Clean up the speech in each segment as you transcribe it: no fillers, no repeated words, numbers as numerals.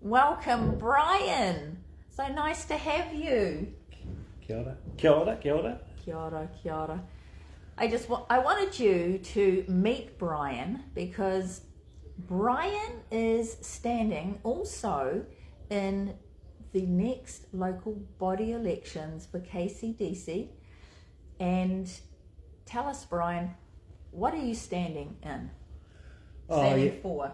Welcome, Brian. So nice to have you. Kia ora. Kia ora, kia ora. Kia ora, kia ora. I wanted you to meet Brian because Brian is standing also in the next local body elections for KCDC. And tell us, Brian, what are you standing in? Standing for?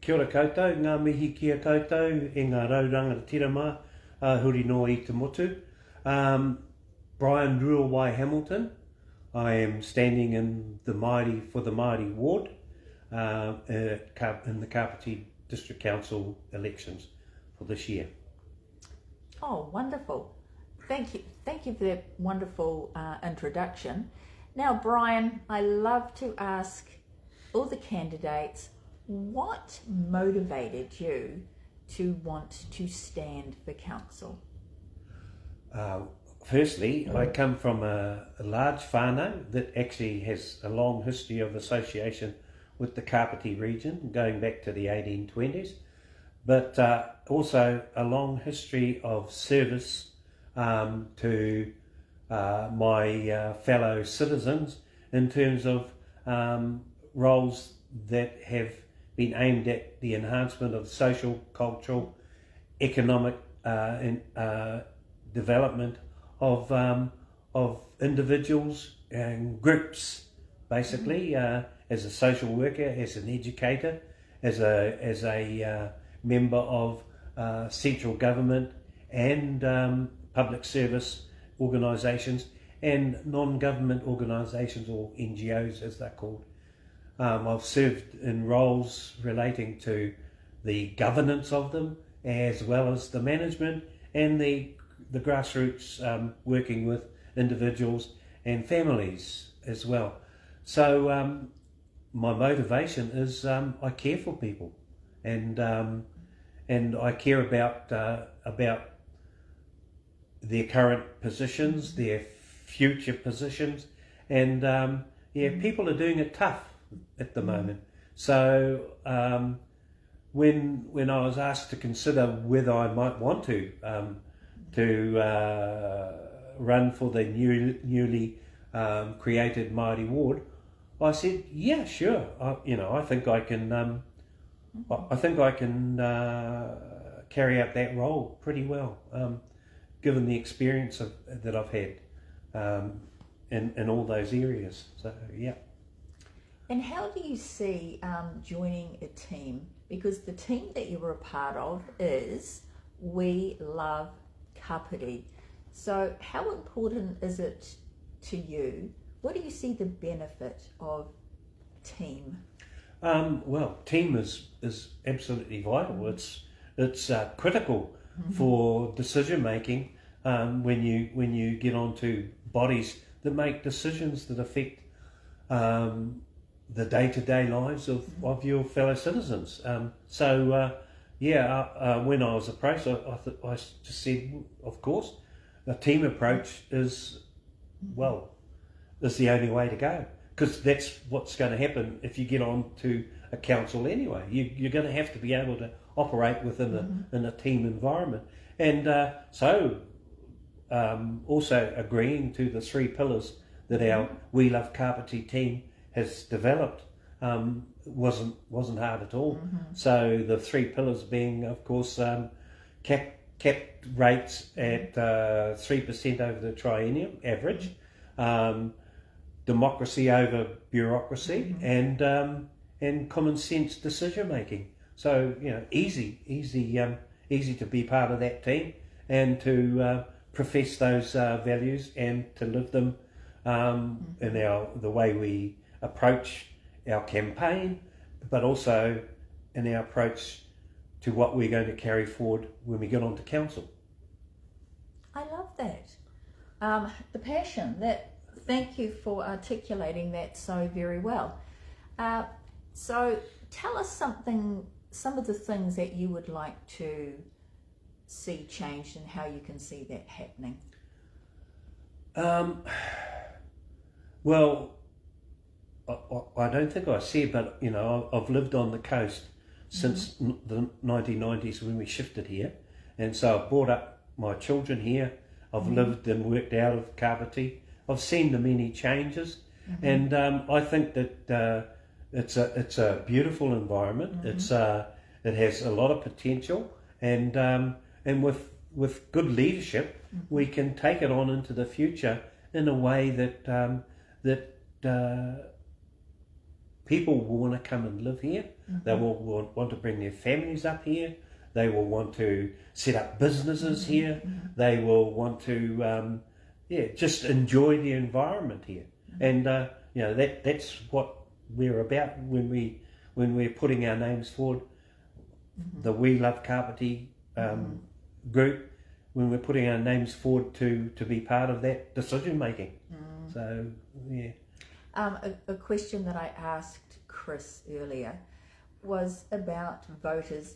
Kia ora koutou, ngā mihi kia koutou, e ngā rauranga tirama, huri noa I te motu. Brian Ruawai-Hamilton. I am standing in the Maori for the Maori ward in the Kapiti District Council elections for this year. Oh, wonderful. Thank you for that wonderful introduction. Now, Brian, I love to ask all the candidates, what motivated you to want to stand for council? Firstly, I come from a large whānau that actually has a long history of association with the Kapiti region, going back to the 1820s, but also a long history of service to my fellow citizens in terms of roles that have been aimed at the enhancement of social, cultural, economic development of individuals and groups, basically, as a social worker, as an educator, as a member of central government and public service organisations and non-government organisations, or NGOs as they're called. I've served in roles relating to the governance of them, as well as the management and the grassroots, working with individuals and families as well. So my motivation is I care for people, and I care about their current positions, their future positions, and people are doing it tough at the moment. So when I was asked to consider whether I might want to run for the newly created Māori ward, I said, yeah, sure. I think I can. I think I can carry out that role pretty well, given the experience that I've had in all those areas. So yeah. And how do you see joining a team? Because the team that you were a part of is We Love Kapiti. So how important is it to you? What do you see the benefit of team? Well, team is absolutely vital. It's critical for decision making when you get onto bodies that make decisions that affect the day-to-day lives of your fellow citizens. When I was approached, I just said, of course, a team approach is the only way to go, because that's what's going to happen if you get on to a council anyway. You're going to have to be able to operate within a team environment. And also agreeing to the 3 pillars that our We Love Kapiti team has developed wasn't hard at all. So the 3 pillars being, of course, capped rates at 3% over the triennium average, democracy over bureaucracy, and common sense decision making. So easy to be part of that team and to profess those values and to live them in the way we approach our campaign, but also in our approach to what we're going to carry forward when we get onto council. I love that. The passion. Thank you for articulating that so very well. So tell us some of the things that you would like to see changed and how you can see that happening. Well, I don't think I see it, but I've lived on the coast, since the 1990s when we shifted here. And so I've brought up my children here. I've lived and worked out of Kapiti. I've seen the many changes, and I think that it's a beautiful environment. It has a lot of potential, and with good leadership, we can take it on into the future in a way that people will want to come and live here. They will want to bring their families up here. They will want to set up businesses here. They will want to, just enjoy the environment here. And that's what we're about when we're putting our names forward. The We Love Kapiti group, when we're putting our names forward to be part of that decision making. So yeah. A question that I asked Chris earlier was about voters.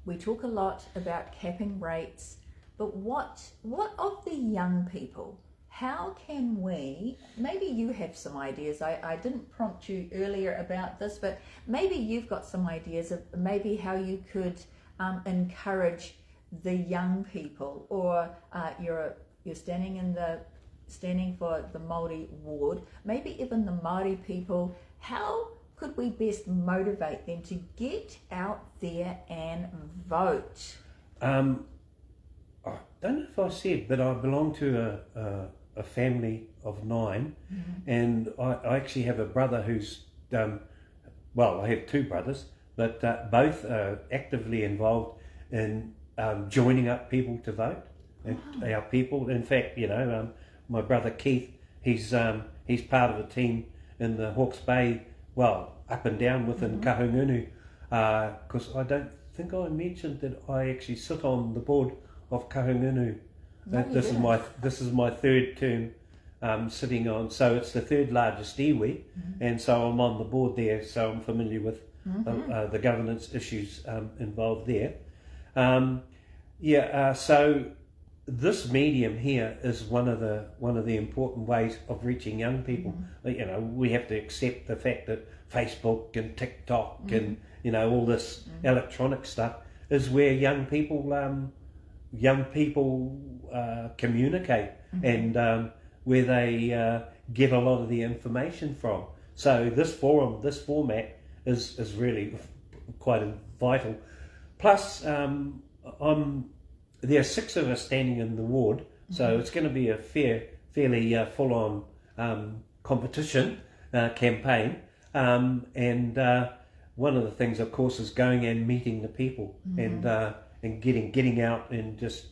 We talk a lot about capping rates, but what of the young people? How can we, maybe you have some ideas, I didn't prompt you earlier about this, but maybe you've got some ideas of maybe how you could encourage the young people, or you're standing for the Maori ward, maybe even the Maori people. How could we best motivate them to get out there and vote? I don't know if I said, but I belong to a family of 9, and I actually have a brother who's, I have 2 brothers, but both are actively involved in joining up people to vote. Our people, in fact, my brother Keith, he's part of a team in the Hawke's Bay, up and down within Kahungunu, because I don't think I mentioned that I actually sit on the board of Kahungunu. No, This is my 3rd term sitting on, so it's the 3rd largest iwi, and so I'm on the board there, so I'm familiar with the governance issues involved there. So this medium here is one of the important ways of reaching young people. We have to accept the fact that Facebook and TikTok and all this electronic stuff is where young people communicate, and where they get a lot of the information from. So this format is really quite vital. Plus, there are 6 of us standing in the ward, so it's going to be a fairly full-on competition campaign. And one of the things, of course, is going and meeting the people and getting out and just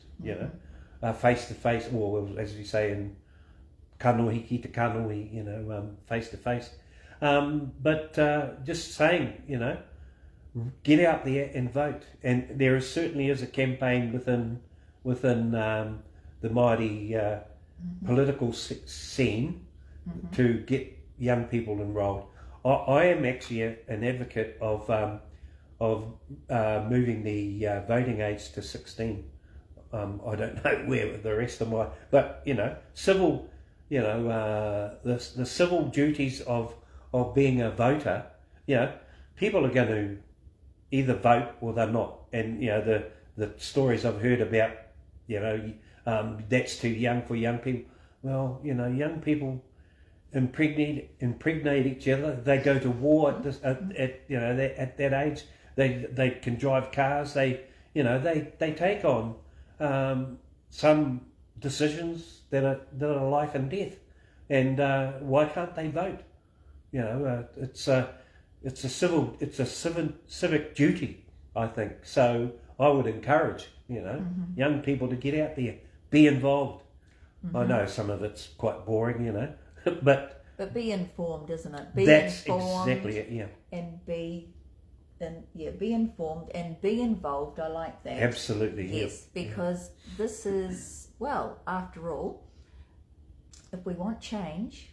face to face, or as we say in kanohi ki te kanohi, face to face. But just saying, get out there and vote. And there certainly is a campaign within the Maori political scene to get young people enrolled. I am actually an advocate of moving the voting age to 16. I don't know where the rest of but civil, the civil duties of being a voter. People are going to either vote or they're not, and the stories I've heard about, that's too young for young people. Well, young people impregnate each other. They go to war at that age. They can drive cars. They take on some decisions that are life and death. And why can't they vote? It's a civic duty, I think. So I would encourage young people to get out there, be involved. I know some of it's quite boring, but be informed, isn't it? That's exactly it. Yeah. And be informed and be involved. I like that. Absolutely. Yes, because this is, after all, if we want change,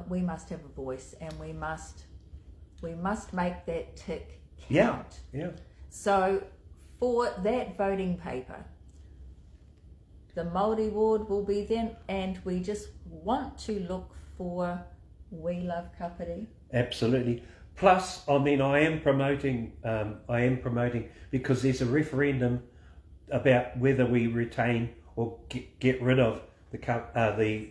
we must have a voice, and we must make that tick count. Yeah. So for that voting paper, the Maori ward will be then, and we just want to look for We Love Kapiti. Absolutely. Plus, I mean, I am promoting because there's a referendum about whether we retain or get rid of the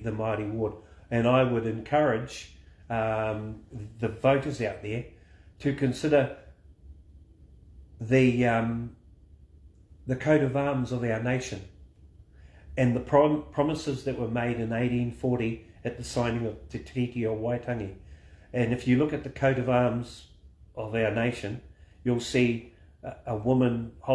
Māori ward, and I would encourage the voters out there to consider the coat of arms of our nation and the promises that were made in 1840 at the signing of Te Tiriti o Waitangi. And if you look at the coat of arms of our nation, you'll see a woman